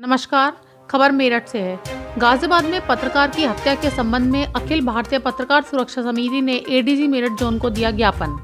नमस्कार। खबर मेरठ से है। गाजियाबाद में पत्रकार की हत्या के संबंध में अखिल भारतीय पत्रकार सुरक्षा समिति ने एडीजी मेरठ जोन को दिया ज्ञापन।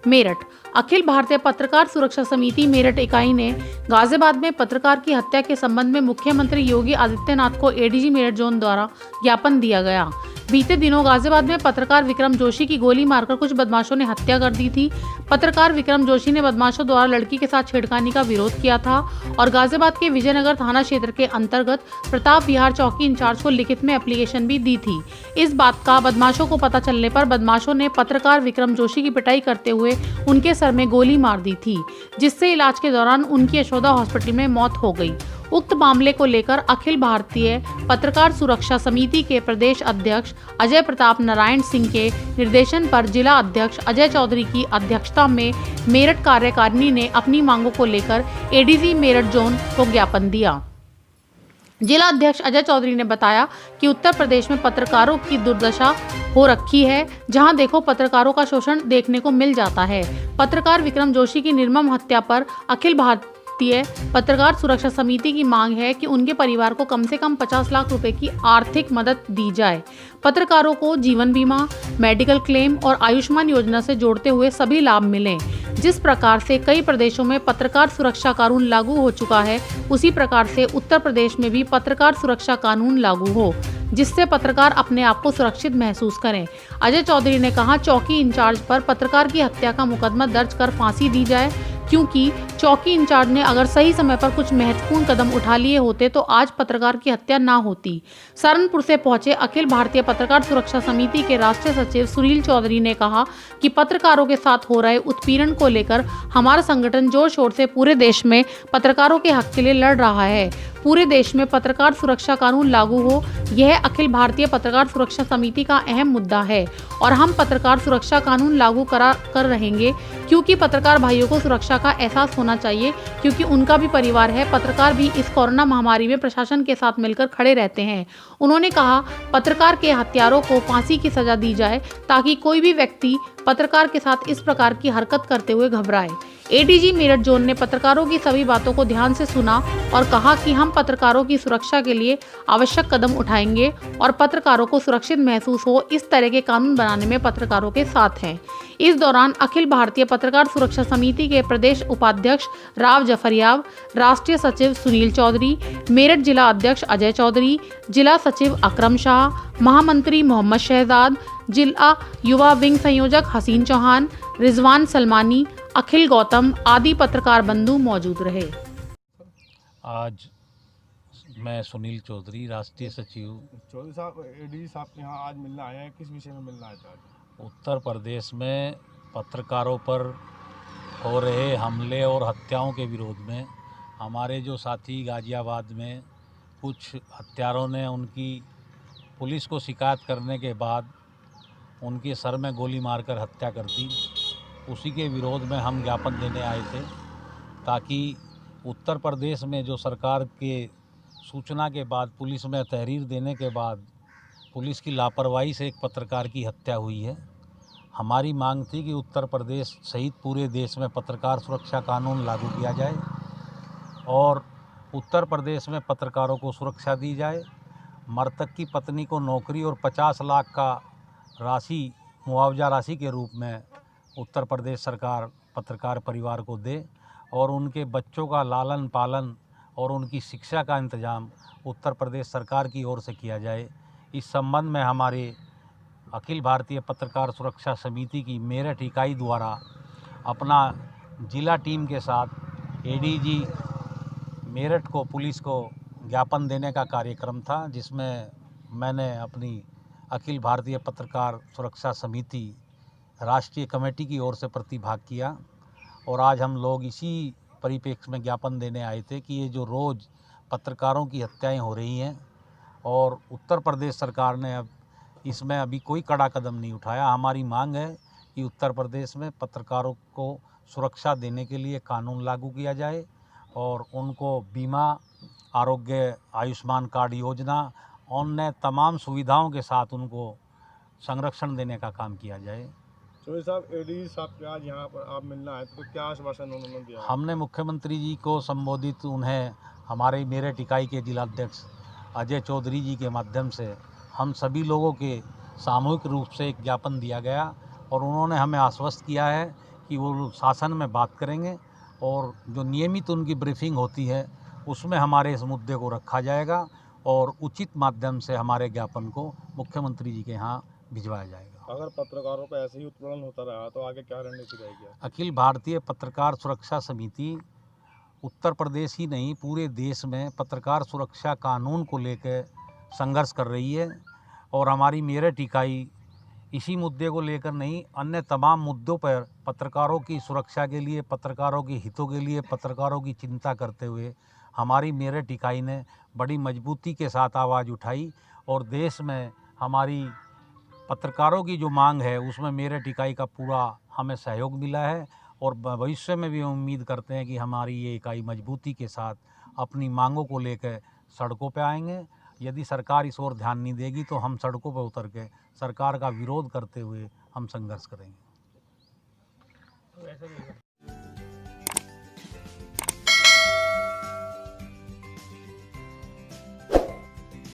मेरठ अखिल भारतीय पत्रकार सुरक्षा समिति मेरठ इकाई ने गाजियाबाद में पत्रकार की हत्या के संबंध में मुख्यमंत्री योगी आदित्यनाथ को एडीजी मेरठ जोन द्वारा ज्ञापन दिया गया। बीते दिनों गाजियाबाद में पत्रकार विक्रम जोशी की गोली मारकर कुछ बदमाशों ने हत्या कर दी थी। पत्रकार विक्रम जोशी ने बदमाशों द्वारा लड़की के साथ छेड़खानी का विरोध किया था और गाजियाबाद के विजयनगर थाना क्षेत्र के अंतर्गत प्रताप विहार चौकी इंचार्ज को लिखित में एप्लीकेशन भी दी थी। इस बात का बदमाशों को पता चलने पर बदमाशों ने पत्रकार विक्रम जोशी की पिटाई करते हुए उनके सर में गोली मार दी थी, जिससे इलाज के दौरान उनकी यशोदा हॉस्पिटल में मौत हो गई। उक्त मामले को लेकर अखिल भारतीय पत्रकार सुरक्षा समिति के प्रदेश अध्यक्ष अजय प्रताप नारायण सिंह के निर्देशन पर जिला अध्यक्ष अजय चौधरी की अध्यक्षता में मेरठ कार्यकारिणी ने अपनी मांगों को लेकर एडीजी मेरठ जोन को ज्ञापन दिया। जिला अध्यक्ष अजय चौधरी ने बताया कि उत्तर प्रदेश में पत्रकारों की दुर्दशा हो रखी है, जहां देखो पत्रकारों का शोषण देखने को मिल जाता है। पत्रकार विक्रम जोशी की निर्मम हत्या पर अखिल भारतीय पत्रकार सुरक्षा समिति की मांग है कि उनके परिवार को कम से कम 50 लाख रुपए की आर्थिक मदद दी जाए। पत्रकारों को जीवन बीमा, मेडिकल क्लेम और आयुष्मान योजना से जोड़ते हुए सभी लाभ मिलें। जिस प्रकार से कई प्रदेशों में पत्रकार सुरक्षा कानून लागू हो चुका है, उसी प्रकार से उत्तर प्रदेश में भी पत्रकार सुरक्षा कानून लागू हो, जिससे पत्रकार अपने आप को सुरक्षित महसूस करें। अजय चौधरी ने कहा, चौकी इंचार्ज पर पत्रकार की हत्या का मुकदमा दर्ज कर फांसी दी जाए, क्योंकि चौकी इंचार्ज ने अगर सही समय पर कुछ महत्वपूर्ण कदम उठा लिए होते तो आज पत्रकार की हत्या ना होती। सहारनपुर से पहुंचे अखिल भारतीय पत्रकार सुरक्षा समिति के राष्ट्रीय सचिव सुनील चौधरी ने कहा कि पत्रकारों के साथ हो रहे उत्पीड़न को लेकर हमारा संगठन जोर शोर से पूरे देश में पत्रकारों के हक के लिए लड़ रहा है। पूरे देश में पत्रकार सुरक्षा कानून लागू हो, यह अखिल भारतीय पत्रकार सुरक्षा समिति का अहम मुद्दा है और हम पत्रकार सुरक्षा कानून लागू कर रहेंगे, क्योंकि पत्रकार भाइयों को सुरक्षा का एहसास होना चाहिए, क्योंकि उनका भी परिवार है। पत्रकार भी इस कोरोना महामारी में प्रशासन के साथ मिलकर खड़े रहते हैं। उन्होंने कहा, पत्रकार के हत्यारों को फांसी की सजा दी जाए ताकि कोई भी व्यक्ति पत्रकार के साथ इस प्रकार की हरकत करते हुए घबराए। एडीजी मेरठ जोन ने पत्रकारों की सभी बातों को ध्यान से सुना और कहा कि हम पत्रकारों की सुरक्षा के लिए आवश्यक कदम उठाएंगे और पत्रकारों को सुरक्षित महसूस हो, इस तरह के कानून बनाने में पत्रकारों के साथ हैं। इस दौरान अखिल भारतीय पत्रकार सुरक्षा समिति के प्रदेश उपाध्यक्ष राव जफरयाब, राष्ट्रीय सचिव सुनील चौधरी, मेरठ जिला अध्यक्ष अजय चौधरी, जिला सचिव अकरम शाह, महामंत्री मोहम्मद शहजाद, जिला युवा विंग संयोजक हसीन चौहान, रिजवान सलमानी, अखिल गौतम आदि पत्रकार बंधु मौजूद रहे। आज मैं सुनील चौधरी, राष्ट्रीय सचिव। चौधरी साहब, एडीजी साहब के यहाँ आज मिलना आया है, किस विषय में मिलना आया था? उत्तर प्रदेश में पत्रकारों पर हो रहे हमले और हत्याओं के विरोध में हमारे जो साथी गाजियाबाद में कुछ हत्यारों ने उनकी पुलिस को शिकायत करने के बाद उनके सर में गोली मारकर हत्या कर दी, उसी के विरोध में हम ज्ञापन देने आए थे, ताकि उत्तर प्रदेश में जो सरकार के सूचना के बाद पुलिस में तहरीर देने के बाद पुलिस की लापरवाही से एक पत्रकार की हत्या हुई है। हमारी मांग थी कि उत्तर प्रदेश सहित पूरे देश में पत्रकार सुरक्षा कानून लागू किया जाए और उत्तर प्रदेश में पत्रकारों को सुरक्षा दी जाए। मृतक की पत्नी को नौकरी और 50 लाख का राशि मुआवजा राशि के रूप में उत्तर प्रदेश सरकार पत्रकार परिवार को दे और उनके बच्चों का लालन पालन और उनकी शिक्षा का इंतजाम उत्तर प्रदेश सरकार की ओर से किया जाए। इस संबंध में हमारे अखिल भारतीय पत्रकार सुरक्षा समिति की मेरठ इकाई द्वारा अपना जिला टीम के साथ एडीजी मेरठ को पुलिस को ज्ञापन देने का कार्यक्रम था, जिसमें मैंने अपनी अखिल भारतीय पत्रकार सुरक्षा समिति राष्ट्रीय कमेटी की ओर से प्रतिभाग किया और आज हम लोग इसी परिप्रेक्ष्य में ज्ञापन देने आए थे कि ये जो रोज़ पत्रकारों की हत्याएं हो रही हैं और उत्तर प्रदेश सरकार ने अब इसमें अभी कोई कड़ा कदम नहीं उठाया। हमारी मांग है कि उत्तर प्रदेश में पत्रकारों को सुरक्षा देने के लिए कानून लागू किया जाए और उनको बीमा, आरोग्य, आयुष्मान कार्ड योजना, अन्य तमाम सुविधाओं के साथ उनको संरक्षण देने का काम किया जाए। चौधरी साहब, एडीजी साहब के आज यहाँ पर आप मिलना है तो क्या आश्वासन उन्होंने दिया? हमने मुख्यमंत्री जी को संबोधित उन्हें हमारे मेरठ इकाई के जिलाध्यक्ष अजय चौधरी जी के माध्यम से हम सभी लोगों के सामूहिक रूप से एक ज्ञापन दिया गया और उन्होंने हमें आश्वस्त किया है कि वो शासन में बात करेंगे और जो नियमित उनकी ब्रीफिंग होती है उसमें हमारे इस मुद्दे को रखा जाएगा और उचित माध्यम से हमारे ज्ञापन को मुख्यमंत्री जी के यहाँ भिजवाया जाएगा। अगर पत्रकारों पर ऐसे ही उत्पीड़न होता रहा तो आगे क्या रणनीति रहेगी? अखिल भारतीय पत्रकार सुरक्षा समिति उत्तर प्रदेश ही नहीं पूरे देश में पत्रकार सुरक्षा कानून को लेकर संघर्ष कर रही है और हमारी मेरठ इकाई इसी मुद्दे को लेकर नहीं अन्य तमाम मुद्दों पर पत्रकारों की सुरक्षा के लिए, पत्रकारों के हितों के लिए, पत्रकारों की चिंता करते हुए हमारी मेरठ इकाई ने बड़ी मजबूती के साथ आवाज़ उठाई और देश में हमारी पत्रकारों की जो मांग है उसमें मेरठ इकाई का पूरा हमें सहयोग मिला है और भविष्य में भी हम उम्मीद करते हैं कि हमारी ये इकाई मजबूती के साथ अपनी मांगों को लेकर सड़कों पर आएंगे। यदि सरकार इस ओर ध्यान नहीं देगी तो हम सड़कों पर उतर के सरकार का विरोध करते हुए हम संघर्ष करेंगे।